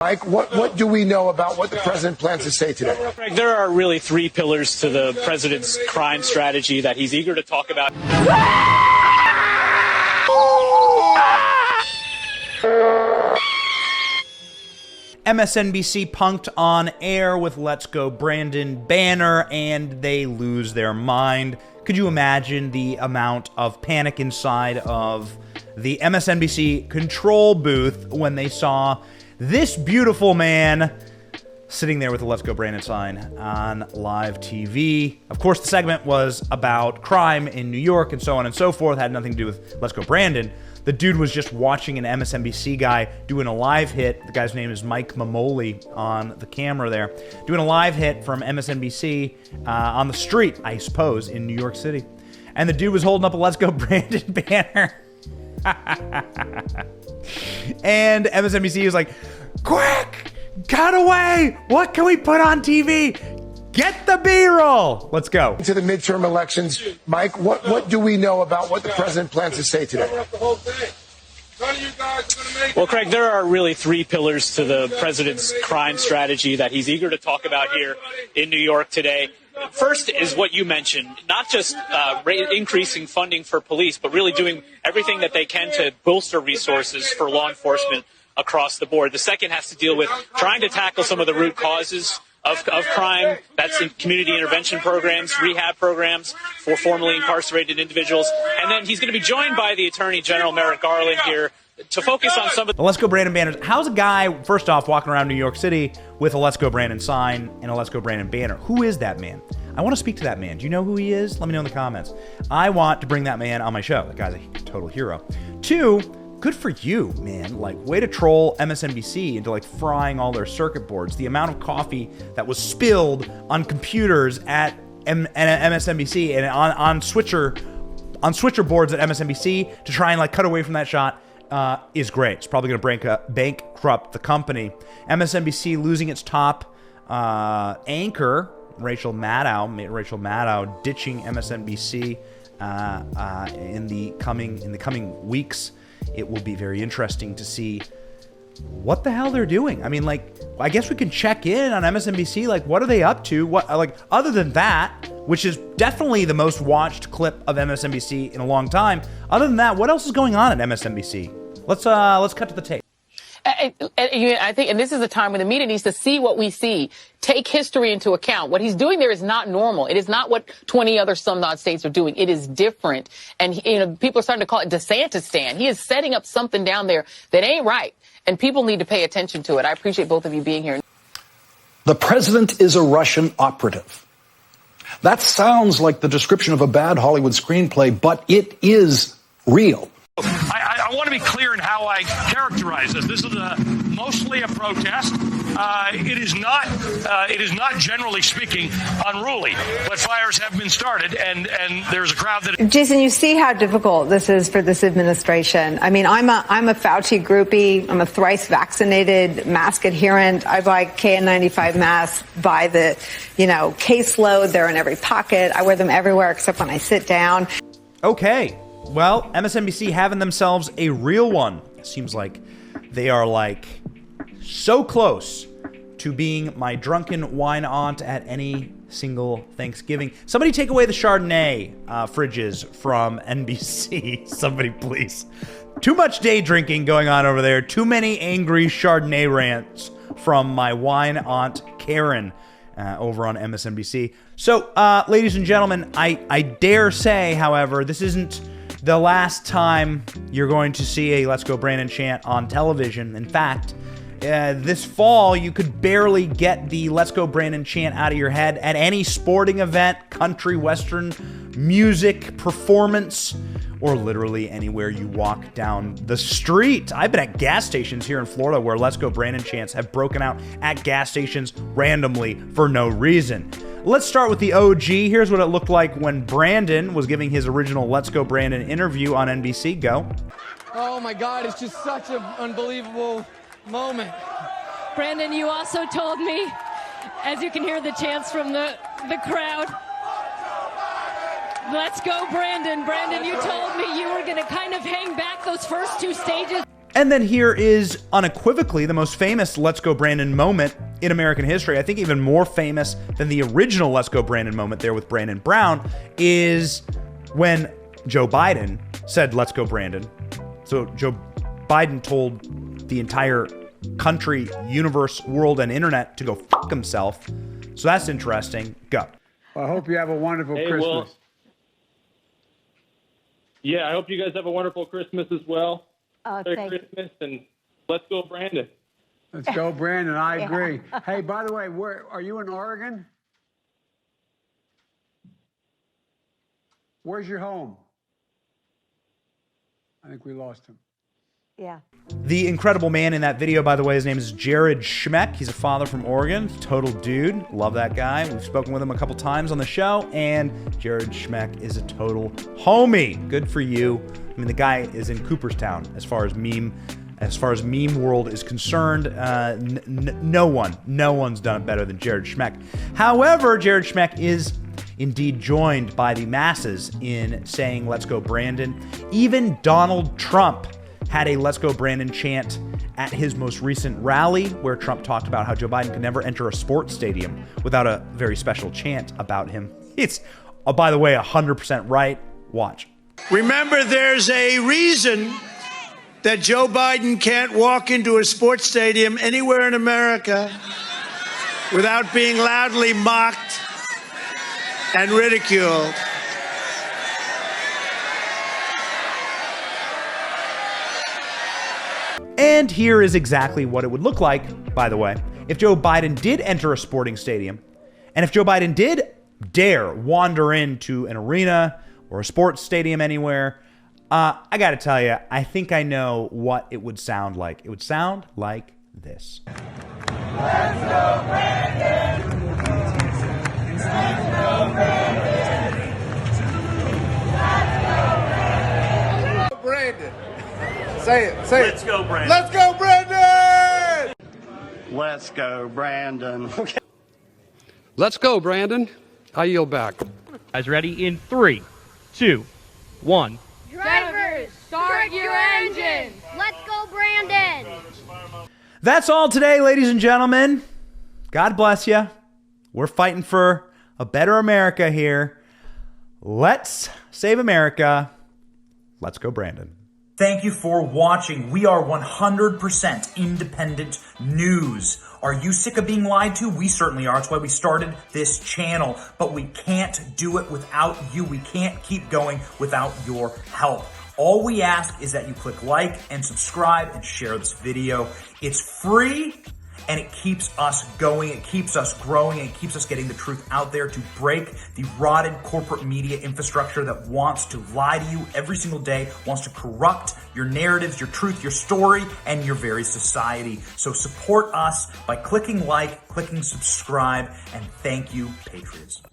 Mike, what do we know about what the president plans to say today? Greg, there are really three pillars to the president's crime strategy that he's eager to talk about. MSNBC punked on air with Let's Go Brandon banner, and they lose their mind. Could you imagine the amount of panic inside of the MSNBC control booth when they saw this beautiful man sitting there with the Let's Go Brandon sign on live TV? Of course, the segment was about crime in New York and so on and so forth. Had nothing to do with Let's Go Brandon. The dude was just watching an MSNBC guy doing a live hit. The guy's name is Mike Mamoli on the camera there. Doing a live hit from MSNBC on the street, I suppose, in New York City. And the dude was holding up a Let's Go Brandon banner. And MSNBC was like, quick, cut away. What can we put on TV? Get the B-roll. Let's go. To the midterm elections, Mike, what do we know about what the president plans to say today? Well, Craig, there are really three pillars to the president's crime strategy that he's eager to talk about here in New York today. First is what you mentioned, not just increasing funding for police, but really doing everything that they can to bolster resources for law enforcement across the board. The second has to deal with trying to tackle some of the root causes of crime. That's in community intervention programs, rehab programs for formerly incarcerated individuals. And then he's going to be joined by the Attorney General Merrick Garland here to focus on some of the Let's Go Brandon banners. How's a guy, first off, walking around New York City with a Let's Go Brandon sign and a Let's Go Brandon banner? Who is that man? I want to speak to that man. Do you know who he is? Let me know in the comments. I want to bring that man on my show. That guy's a total hero. Two, good for you, man. Like, way to troll MSNBC into like frying all their circuit boards. The amount of coffee that was spilled on computers at MSNBC and on switcher boards at MSNBC to try and like cut away from that shot is great. It's probably going to bankrupt the company. MSNBC losing its top anchor, Rachel Maddow ditching MSNBC in the coming weeks. It will be very interesting to see what the hell they're doing. I mean, like, I guess we can check in on MSNBC. Like, what are they up to? What, like, other than that, which is definitely the most watched clip of MSNBC in a long time. Other than that, what else is going on at MSNBC? Let's cut to the tape. I think, and this is a time when the media needs to see what we see, take history into account. What he's doing there is not normal. It is not what 20 other some odd states are doing. It is different. And, people are starting to call it DeSantis-stan. He is setting up something down there that ain't right. And people need to pay attention to it. I appreciate both of you being here. The president is a Russian operative. That sounds like the description of a bad Hollywood screenplay, but it is real. I want to be clear in how I characterize this. This is mostly a protest. It is not generally speaking unruly, but fires have been started, and there's a crowd that. Jason, you see how difficult this is for this administration. I mean, I'm a Fauci groupie. I'm a thrice vaccinated mask adherent. I buy KN95 masks by the, caseload. They're in every pocket. I wear them everywhere except when I sit down. Okay. Well, MSNBC having themselves a real one. It seems like they are like so close to being my drunken wine aunt at any single Thanksgiving. Somebody take away the Chardonnay fridges from NBC. Somebody, please. Too much day drinking going on over there. Too many angry Chardonnay rants from my wine aunt Karen over on MSNBC. So, ladies and gentlemen, I dare say, however, this isn't the last time you're going to see a Let's Go Brandon chant on television. In fact, this fall, you could barely get the Let's Go Brandon chant out of your head at any sporting event, country, western, music, performance, or literally anywhere you walk down the street. I've been at gas stations here in Florida where Let's Go Brandon chants have broken out at gas stations randomly for no reason. Let's start with the OG. Here's what it looked like when Brandon was giving his original Let's Go Brandon interview on NBC. Go. Oh my God, it's just such an unbelievable moment. Brandon, you also told me, as you can hear the chants from the crowd, let's go, Brandon. Brandon, you told me you were going to kind of hang back those first two stages. And then here is unequivocally the most famous Let's Go Brandon moment in American history. I think even more famous than the original Let's Go Brandon moment there with Brandon Brown is when Joe Biden said, "Let's go Brandon." So Joe Biden told the entire country, universe, world, and internet to go fuck himself. So that's interesting. Go. Well, I hope you have a wonderful Christmas. Well, yeah, I hope you guys have a wonderful Christmas as well. Merry Christmas, and let's go, Brandon. Let's go, Brandon. I agree. Hey, by the way, where are you in Oregon? Where's your home? I think we lost him. Yeah. The incredible man in that video, by the way, his name is Jared Schmeck. He's a father from Oregon. Total dude. Love that guy. We've spoken with him a couple times on the show, and Jared Schmeck is a total homie. Good for you. I mean, the guy is in Cooperstown as far as meme world is concerned. No one's done it better than Jared Schmeck. However, Jared Schmeck is indeed joined by the masses in saying, "Let's go, Brandon." Even Donald Trump had a "Let's go, Brandon" chant at his most recent rally, where Trump talked about how Joe Biden could never enter a sports stadium without a very special chant about him. It's, by the way, 100% right. Watch. Remember, there's a reason that Joe Biden can't walk into a sports stadium anywhere in America without being loudly mocked and ridiculed. And here is exactly what it would look like, by the way, if Joe Biden did enter a sporting stadium, and if Joe Biden did dare wander into an arena or a sports stadium anywhere. I gotta tell you, I think I know what it would sound like. It would sound like this. Let's go, Brandon! Let's go, Brandon! Let's go, Brandon! Say it. Let's go, Brandon. Let's go, Brandon! Let's go, Brandon. Let's go, Brandon. I yield back. Guys, ready? In 3, 2, 1. Drivers, start your engines. Let's go, Brandon. That's all today, ladies and gentlemen. God bless you. We're fighting for a better America here. Let's save America. Let's go, Brandon. Thank you for watching. We are 100% independent news. Are you sick of being lied to? We certainly are. That's why we started this channel. But we can't do it without you. We can't keep going without your help. All we ask is that you click like and subscribe and share this video. It's free. And it keeps us going, it keeps us growing, and it keeps us getting the truth out there to break the rotted corporate media infrastructure that wants to lie to you every single day, wants to corrupt your narratives, your truth, your story, and your very society. So support us by clicking like, clicking subscribe, and thank you, Patriots.